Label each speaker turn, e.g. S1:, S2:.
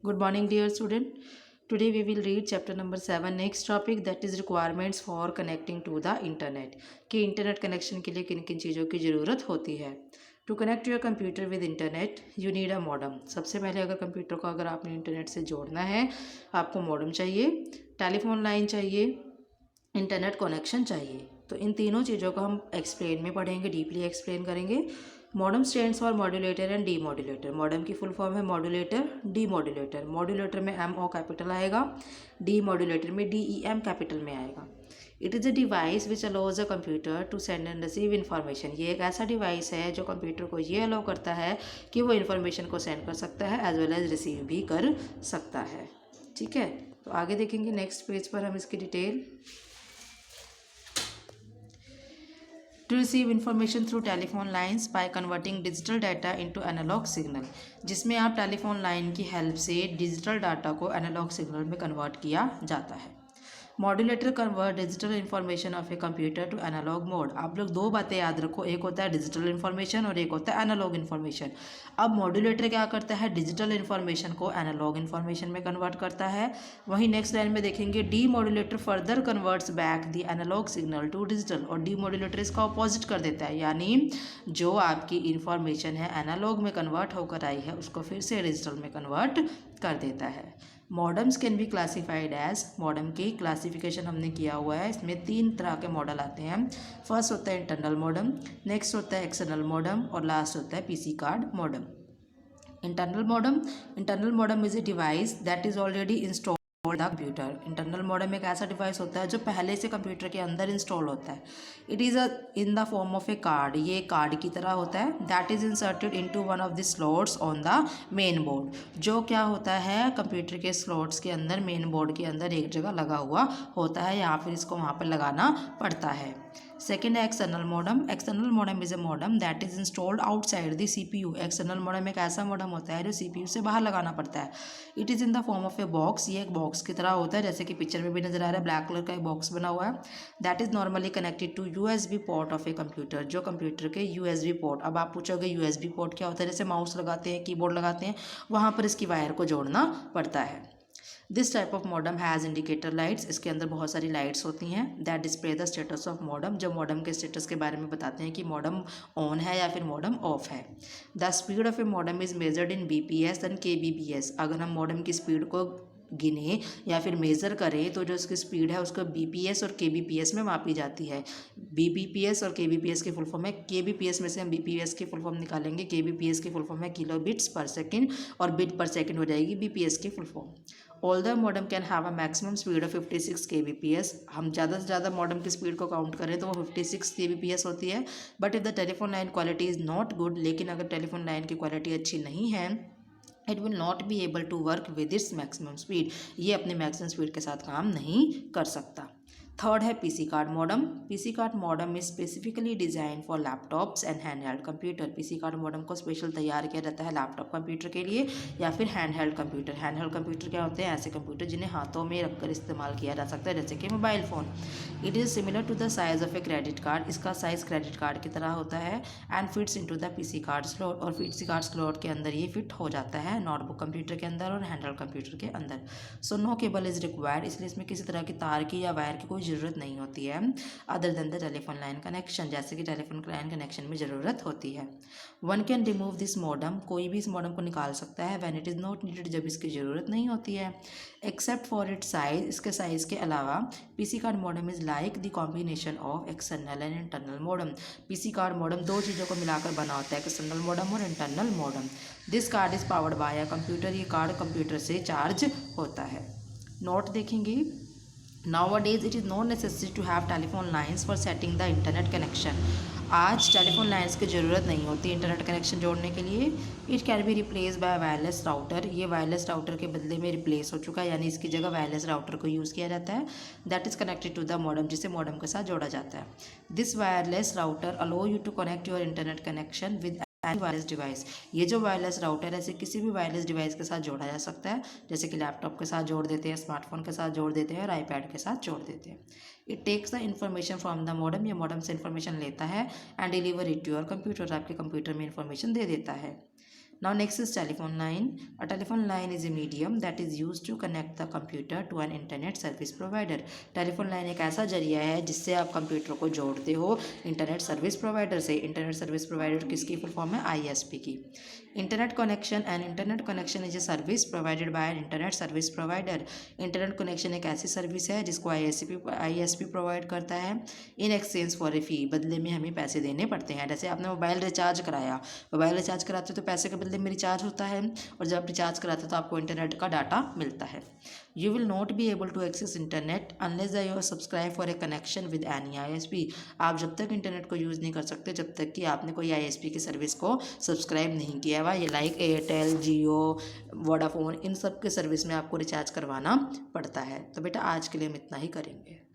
S1: Good morning, dear student. Today we will read chapter number 7. Next topic, that is requirements for connecting to the internet. कि internet connection के लिए किन किन चीज़ों की ज़रूरत होती है. To connect your computer with internet you need a modem. सबसे पहले अगर कंप्यूटर को अगर आपने इंटरनेट से जोड़ना है आपको मॉडम चाहिए, टेलीफोन लाइन चाहिए, इंटरनेट कनेक्शन चाहिए. तो इन तीनों चीज़ों को हम एक्सप्लेन में पढ़ेंगे, डीपली एक्सप्लेन करेंगे. Modem stands for modulator and demodulator. Modem की फुल फॉर्म है मॉड्यूलेटर, डी मॉड्यूलेटर. मॉड्यूलेटर में एम ओ कैपिटल आएगा, डी मॉड्यूलेटर में डी ई एम कैपिटल में आएगा. It is a device which allows a computer to send and receive information. ये एक ऐसा डिवाइस है जो कंप्यूटर को ये अलाउ करता है कि वो इन्फॉर्मेशन को सेंड कर सकता है एज वेल एज रिसीव भी कर सकता है. ठीक है, तो आगे देखेंगे नेक्स्ट पेज पर हम इसकी detail. To receive information through telephone lines by converting digital data into analog signal, जिसमें आप टेलीफोन लाइन की हेल्प से डिजिटल डाटा को एनालॉग सिग्नल में कन्वर्ट किया जाता है. Modulator convert digital information of a computer to analog mode. आप लोग दो बातें याद रखो, एक होता है डिजिटल इन्फॉर्मेशन और एक होता है एनालॉग इन्फॉर्मेशन. अब मॉड्यूलेटर क्या करता है, डिजिटल इन्फॉर्मेशन को एनालॉग इन्फॉर्मेशन में कन्वर्ट करता है. वहीं नेक्स्ट लाइन में देखेंगे demodulator further converts back the analog signal to digital. और डी मॉड्यूलेटर इसका अपोजिट कर देता है, यानी जो आपकी इन्फॉर्मेशन है एनालॉग में कन्वर्ट होकर आई है उसको फिर से डिजिटल में कन्वर्ट कर देता है. Modems can be classified as. Modem की क्लासिफिकेशन हमने किया हुआ है, इसमें तीन तरह के मॉडल आते हैं. फर्स्ट होता है इंटरनल मॉडम, नेक्स्ट होता है एक्सटर्नल मॉडम और लास्ट होता है PC card modem. Internal modem is a device that is already installed the computer. Internal modem एक ऐसा डिवाइस होता है जो पहले से कंप्यूटर के अंदर इंस्टॉल होता है. It is a in the form of A card. ये कार्ड की तरह होता है. That is inserted into one of the slots on the main board. जो क्या होता है कंप्यूटर के स्लॉट्स के अंदर मेन बोर्ड के अंदर एक जगह लगा हुआ होता है या फिर इसको वहाँ पर लगाना पड़ता है. सेकेंड है external modem. External modem is a modem that is installed outside the CPU. External modem एक ऐसा मॉडम होता है जो सीपीयू से बाहर लगाना पड़ता है. It is in the form of a box. ये एक बॉक्स की तरह होता है, जैसे कि पिक्चर में भी नजर आ रहा है, ब्लैक कलर का एक बॉक्स बना हुआ है. That is normally connected to USB port of a computer. जो कंप्यूटर के यूएसबी पोर्ट. अब आप पूछोगे यूएसबी पोर्ट क्या होता है, जैसे माउस लगाते हैं, कीबोर्ड लगाते हैं, वहाँ पर इसकी वायर को जोड़ना पड़ता है. This type of modem has indicator lights. इसके अंदर बहुत सारी लाइट्स होती हैं that display the status of modem. जो मॉडम के स्टेटस के बारे में बताते हैं कि मॉडम ऑन है या फिर मॉडम ऑफ है. The speed of A modem is measured in BPS and kbps. अगर हम मॉडम की स्पीड को गिने या फिर मेज़र करें तो जो उसकी स्पीड है उसको बीपीएस और केबीपीएस में मापी जाती है. बीबीपीएस और केबीपीएस की फुल फॉर्म है. केबीपीएस में से हम बीपीएस की फुल फॉर्म निकालेंगे. केबीपीएस की फुल फॉर्म है किलो बिट्स पर सेकेंड और बिट पर सेकेंड हो जाएगी बीपीएस की full form. All the modem can have a maximum speed of 56 kbps. हम ज़्यादा से ज़्यादा मॉडम की स्पीड को काउंट करें तो वो 56 kbps होती है. But if the telephone line quality is not good, लेकिन अगर टेलीफोन लाइन की क्वालिटी अच्छी नहीं है, it will not be able to work with its maximum speed. ये अपने मैक्सिमम स्पीड के साथ काम नहीं कर सकता. थर्ड है PC card modem. PC card modem is specifically design for laptops and handheld computer. PC card modem को स्पेशल तैयार किया जाता है लैपटॉप कंप्यूटर के लिए या फिर हैंडहेल्ड कंप्यूटर. हैंडहेल्ड कंप्यूटर क्या होते हैं, ऐसे कंप्यूटर जिन्हें हाथों में रखकर इस्तेमाल किया जा सकता है, जैसे कि mobile phone. It is similar to the size of a credit card. इसका साइज़ क्रेडिट कार्ड की तरह होता है. And fits into the PC card slot. और पीसी कार्ड स्लॉट के अंदर ये फिट हो जाता है नोटबुक कंप्यूटर के अंदर और हैंडहेल्ड कंप्यूटर के अंदर. So no cable is required. इसलिए इसमें किसी तरह की तार की या वायर की कोई ज़रूरत नहीं होती है other than the telephone line connection, जैसे कि टेलीफोन लाइन कनेक्शन में ज़रूरत होती है. One can remove this modem. कोई भी इस मॉडम को निकाल सकता है when it is not needed, जब इसकी ज़रूरत नहीं होती है. Except for it size. इसके साइज़ के अलावा PC card modem is like the combination of external and internal modem. PC card modem दो चीज़ों को मिलाकर बना होता है, एक्सटर्नल मॉडम और internal modem. This card is powered by a computer. ये कार्ड कंप्यूटर से चार्ज होता है. नोट देखेंगे. Nowadays it is not necessary to have telephone lines for setting the internet connection. आज टेलीफोन लाइन्स की ज़रूरत नहीं होती इंटरनेट कनेक्शन जोड़ने के लिए. It can be replace by wireless router. ये वायरलेस राउटर के बदले में रिप्लेस हो चुका है, यानी इसकी जगह वायरलेस राउटर को यूज़ किया जाता है. That is connected to the modem, जिसे मॉडम के साथ जोड़ा जाता है. This wireless router allow you to connect your internet connection with wireless device. ये जो वायरलेस राउटर है इसे किसी भी वायरलेस डिवाइस के साथ जोड़ा जा सकता है, जैसे कि लैपटॉप के साथ जोड़ देते हैं, स्मार्टफोन के साथ जोड़ देते हैं और आईपैड के साथ जोड़ देते हैं. It takes the information from the modem. ये मॉडम से इन्फॉर्मेशन लेता है and deliver it to your computer. आपके कंप्यूटर में इन्फॉर्मेशन दे देता है. Now next is telephone line. A telephone line is a medium that is used to connect the computer to an internet service provider. Telephone line एक ऐसा जरिया है जिससे आप कंप्यूटर को जोड़ते हो इंटरनेट सर्विस प्रोवाइडर से। इंटरनेट सर्विस प्रोवाइडर किसकी फुल फॉर्म है? ISP की। Internet connection, and internet connection is a service provided by an internet service provider. Internet connection एक ऐसी सर्विस है जिसको ISP प्रोवाइड करता है इन एक्सचेंज फॉर ए फ़ी, बदले में हमें पैसे देने पड़ते हैं। जैसे आपने मोबाइल रिचार्ज कराया, मोबाइल रिचार्ज कराते हो तो पैसे के बदले में रिचार्ज होता है, और जब रिचार्ज कराते हो तो आपको इंटरनेट का डाटा मिलता है। You will not be able to access internet unless you are subscribe for a connection with any ISP। आप जब तक इंटरनेट को यूज़ नहीं कर सकते जब तक कि आपने कोई ISP की सर्विस को सब्सक्राइब नहीं किया हुआ। ये लाइक एयरटेल, जियो, वोडाफोन, इन सब के सर्विस में आपको रिचार्ज करवाना पड़ता है। तो बेटा आज के लिए हम इतना ही करेंगे।